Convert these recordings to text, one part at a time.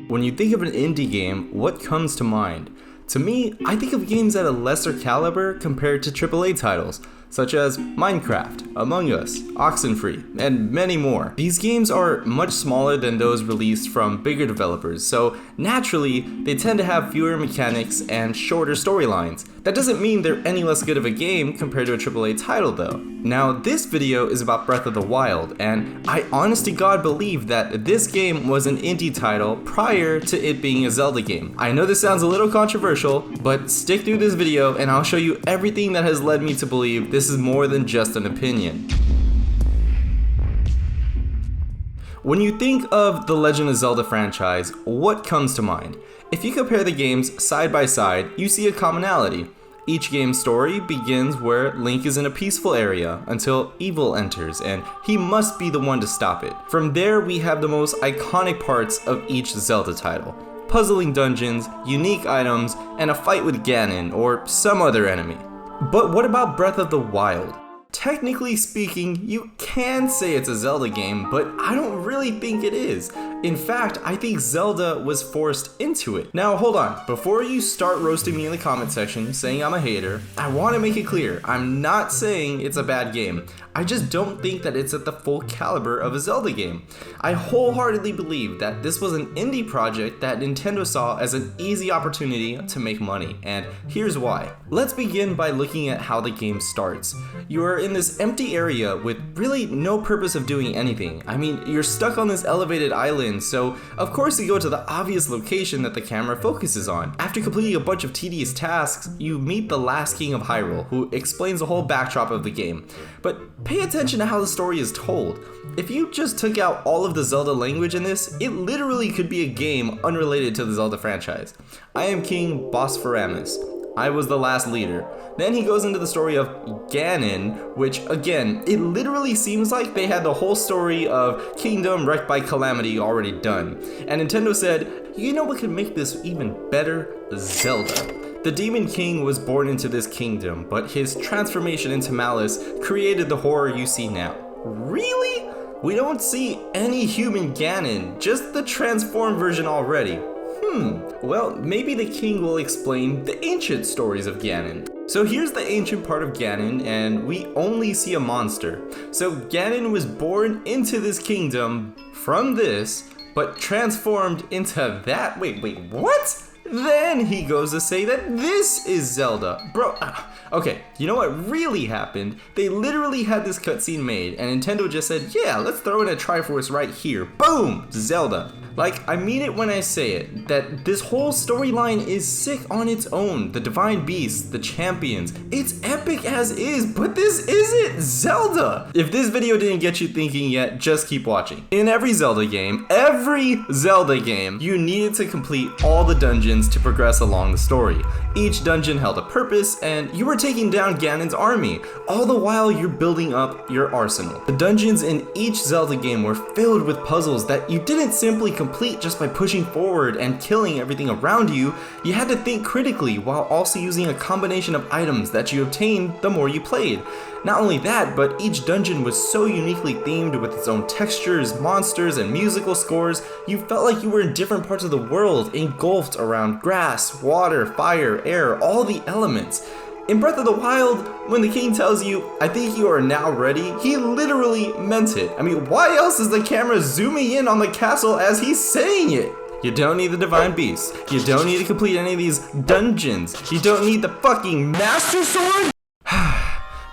When you think of an indie game, what comes to mind? To me, I think of games at a lesser caliber compared to AAA titles, such as Minecraft, Among Us, Oxenfree, and many more. These games are much smaller than those released from bigger developers, so naturally, they tend to have fewer mechanics and shorter storylines. That doesn't mean they're any less good of a game compared to a AAA title though. Now, this video is about Breath of the Wild, and I honest to God believe that this game was an indie title prior to it being a Zelda game. I know this sounds a little controversial, but stick through this video and I'll show you everything that has led me to believe this is more than just an opinion. When you think of the Legend of Zelda franchise, what comes to mind? If you compare the games side by side, you see a commonality. Each game's story begins where Link is in a peaceful area until evil enters and he must be the one to stop it. From there we have the most iconic parts of each Zelda title. Puzzling dungeons, unique items, and a fight with Ganon or some other enemy. But what about Breath of the Wild? Technically speaking, you can say it's a Zelda game, but I don't really think it is. In fact, I think Zelda was forced into it. Now hold on, before you start roasting me in the comment section saying I'm a hater, I want to make it clear, I'm not saying it's a bad game. I just don't think that it's at the full caliber of a Zelda game. I wholeheartedly believe that this was an indie project that Nintendo saw as an easy opportunity to make money, and here's why. Let's begin by looking at how the game starts. You are in this empty area with really no purpose of doing anything. I mean, you're stuck on this elevated island, so of course you go to the obvious location that the camera focuses on. After completing a bunch of tedious tasks, you meet the last king of Hyrule, who explains the whole backdrop of the game. But pay attention to how the story is told. If you just took out all of the Zelda language in this, it literally could be a game unrelated to the Zelda franchise. I am King Bosphoramus. I was the last leader. Then he goes into the story of Ganon, which again, it literally seems like they had the whole story of Kingdom wrecked by calamity already done. And Nintendo said, you know what could make this even better? Zelda. The Demon King was born into this kingdom, but his transformation into malice created the horror you see now. Really? We don't see any human Ganon, just the transformed version already. Well, maybe the king will explain the ancient stories of Ganon. So here's the ancient part of Ganon, and we only see a monster. So Ganon was born into this kingdom from this, but transformed into that. Wait, what? Then he goes to say that this is Zelda. Bro, okay, you know what really happened? They literally had this cutscene made, and Nintendo just said, yeah, let's throw in a Triforce right here. Boom! Zelda. Like, I mean it when I say it, that this whole storyline is sick on its own. The Divine Beasts, the champions, it's epic as is, but this isn't Zelda! If this video didn't get you thinking yet, just keep watching. In every Zelda game, you needed to complete all the dungeons to progress along the story. Each dungeon held a purpose, and you were taking down Ganon's army. All the while, you're building up your arsenal. The dungeons in each Zelda game were filled with puzzles that you didn't simply complete just by pushing forward and killing everything around you. You had to think critically while also using a combination of items that you obtained the more you played. Not only that, but each dungeon was so uniquely themed with its own textures, monsters, and musical scores, you felt like you were in different parts of the world, engulfed around grass, water, fire, air, all the elements. In Breath of the Wild, when the king tells you, I think you are now ready, he literally meant it. I mean, why else is the camera zooming in on the castle as he's saying it? You don't need the Divine Beast. You don't need to complete any of these dungeons. You don't need the fucking Master Sword?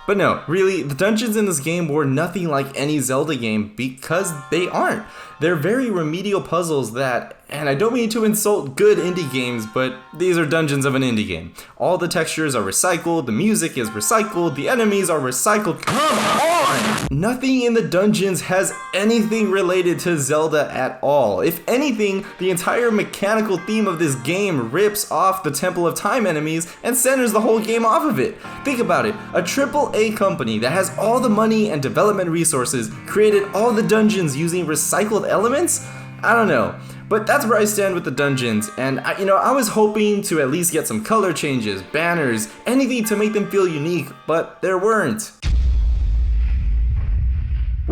But no, really, the dungeons in this game were nothing like any Zelda game because they aren't. They're very remedial puzzles that, and I don't mean to insult good indie games, but these are dungeons of an indie game. All the textures are recycled, the music is recycled, the enemies are recycled. Come on! Nothing in the dungeons has anything related to Zelda at all. If anything, the entire mechanical theme of this game rips off the Temple of Time enemies and centers the whole game off of it. Think about it, a AAA company that has all the money and development resources created all the dungeons using recycled elements? I don't know. But that's where I stand with the dungeons, and I was hoping to at least get some color changes, banners, anything to make them feel unique, but there weren't.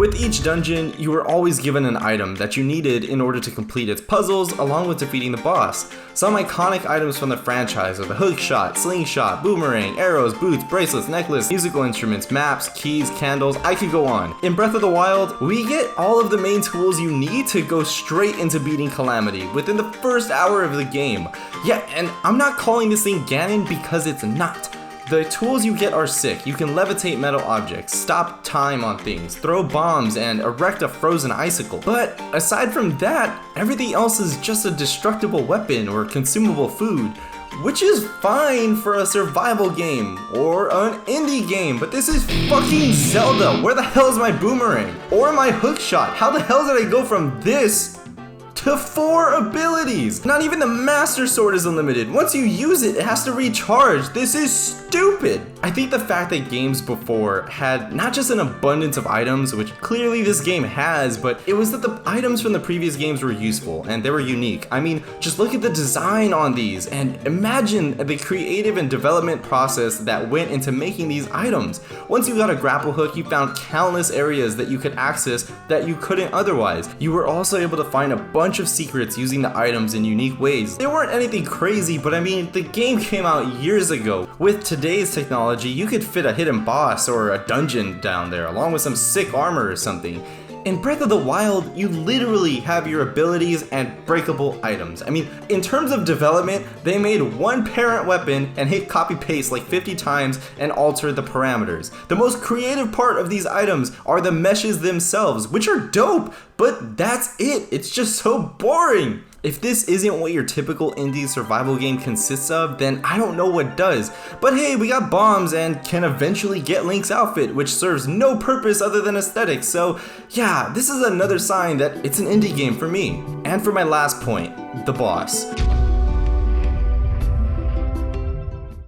With each dungeon, you were always given an item that you needed in order to complete its puzzles along with defeating the boss. Some iconic items from the franchise are the hook shot, slingshot, boomerang, arrows, boots, bracelets, necklace, musical instruments, maps, keys, candles, I could go on. In Breath of the Wild, we get all of the main tools you need to go straight into beating Calamity within the first hour of the game. Yeah, and I'm not calling this thing Ganon because it's not. The tools you get are sick. You can levitate metal objects, stop time on things, throw bombs, and erect a frozen icicle. But aside from that, everything else is just a destructible weapon or consumable food, which is fine for a survival game or an indie game, but this is fucking Zelda. Where the hell is my boomerang? Or my hook shot? How the hell did I go from this to 4 abilities? Not even the Master Sword is unlimited. Once you use it, it has to recharge. This is stupid. I think the fact that games before had not just an abundance of items, which clearly this game has, but it was that the items from the previous games were useful and they were unique. I mean, just look at the design on these and imagine the creative and development process that went into making these items. Once you got a grapple hook, you found countless areas that you could access that you couldn't otherwise. You were also able to find a bunch of secrets using the items in unique ways. They weren't anything crazy, but I mean, the game came out years ago. With today's technology, you could fit a hidden boss or a dungeon down there along with some sick armor or something. In Breath of the Wild, you literally have your abilities and breakable items. I mean, in terms of development, they made one parent weapon and hit copy paste like 50 times and altered the parameters. The most creative part of these items are the meshes themselves, which are dope, but that's it. It's just so boring. If this isn't what your typical indie survival game consists of, then I don't know what does. But hey, we got bombs and can eventually get Link's outfit, which serves no purpose other than aesthetics. So yeah, this is another sign that it's an indie game for me. And for my last point, the boss.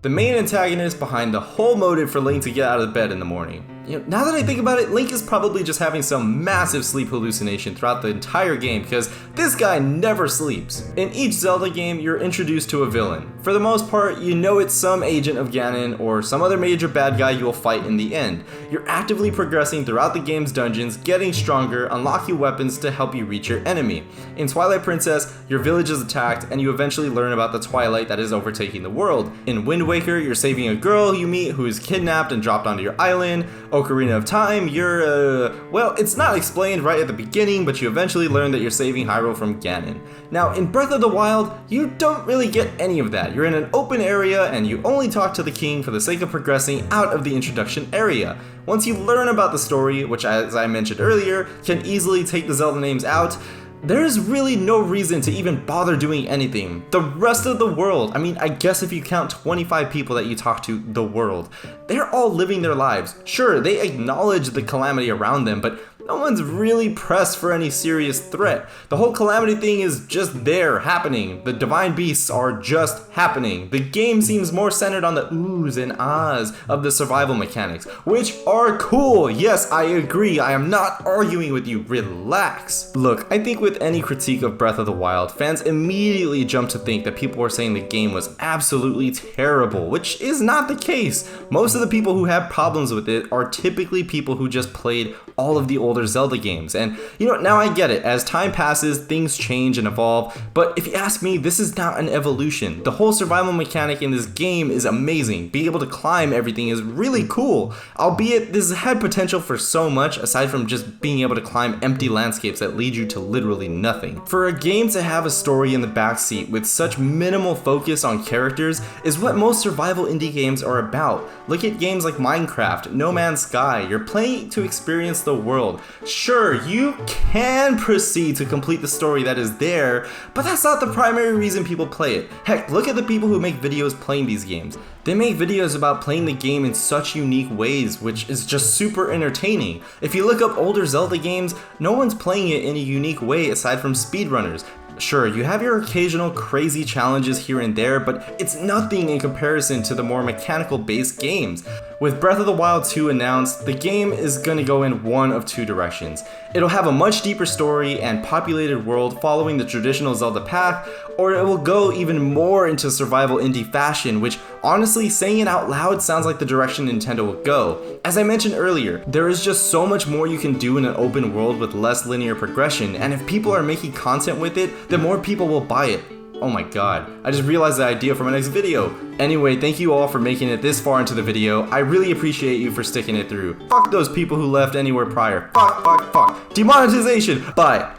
The main antagonist behind the whole motive for Link to get out of bed in the morning. Now that I think about it, Link is probably just having some massive sleep hallucination throughout the entire game because this guy never sleeps. In each Zelda game, you're introduced to a villain. For the most part, you know it's some agent of Ganon or some other major bad guy you will fight in the end. You're actively progressing throughout the game's dungeons, getting stronger, unlocking weapons to help you reach your enemy. In Twilight Princess, your village is attacked and you eventually learn about the twilight that is overtaking the world. In Wind Waker, you're saving a girl you meet who is kidnapped and dropped onto your island. Ocarina of Time, you're, well, it's not explained right at the beginning, but you eventually learn that you're saving Hyrule from Ganon. Now, in Breath of the Wild, you don't really get any of that. You're in an open area, and you only talk to the king for the sake of progressing out of the introduction area. Once you learn about the story, which as I mentioned earlier, can easily take the Zelda names out, there is really no reason to even bother doing anything. The rest of the world, I mean, I guess if you count 25 people that you talk to, the world, they're all living their lives. Sure, they acknowledge the calamity around them, but no one's really pressed for any serious threat. The whole calamity thing is just there, happening. The divine beasts are just happening. The game seems more centered on the oohs and ahs of the survival mechanics, which are cool. Yes, I agree. I am not arguing with you. Relax. Look, I think with any critique of Breath of the Wild, fans immediately jump to think that people were saying the game was absolutely terrible, which is not the case. Most of the people who have problems with it are typically people who just played all of the older Zelda games. And now I get it. As time passes, things change and evolve. But if you ask me, this is not an evolution. The whole survival mechanic in this game is amazing. Being able to climb everything is really cool. Albeit this had potential for so much aside from just being able to climb empty landscapes that lead you to literally nothing. For a game to have a story in the backseat with such minimal focus on characters is what most survival indie games are about. Look at games like Minecraft, No Man's Sky. You're playing to experience the world. Sure, you can proceed to complete the story that is there, but that's not the primary reason people play it. Heck, look at the people who make videos playing these games. They make videos about playing the game in such unique ways, which is just super entertaining. If you look up older Zelda games, no one's playing it in a unique way aside from speedrunners. Sure, you have your occasional crazy challenges here and there, but it's nothing in comparison to the more mechanical based games. With Breath of the Wild 2 announced, the game is gonna go in one of two directions. It'll have a much deeper story and populated world following the traditional Zelda path, or it will go even more into survival indie fashion, which honestly, saying it out loud sounds like the direction Nintendo will go. As I mentioned earlier, there is just so much more you can do in an open world with less linear progression, and if people are making content with it, then more people will buy it. Oh my god, I just realized the idea for my next video. Anyway, thank you all for making it this far into the video. I really appreciate you for sticking it through. Fuck those people who left anywhere prior. Fuck. Demonetization! Bye.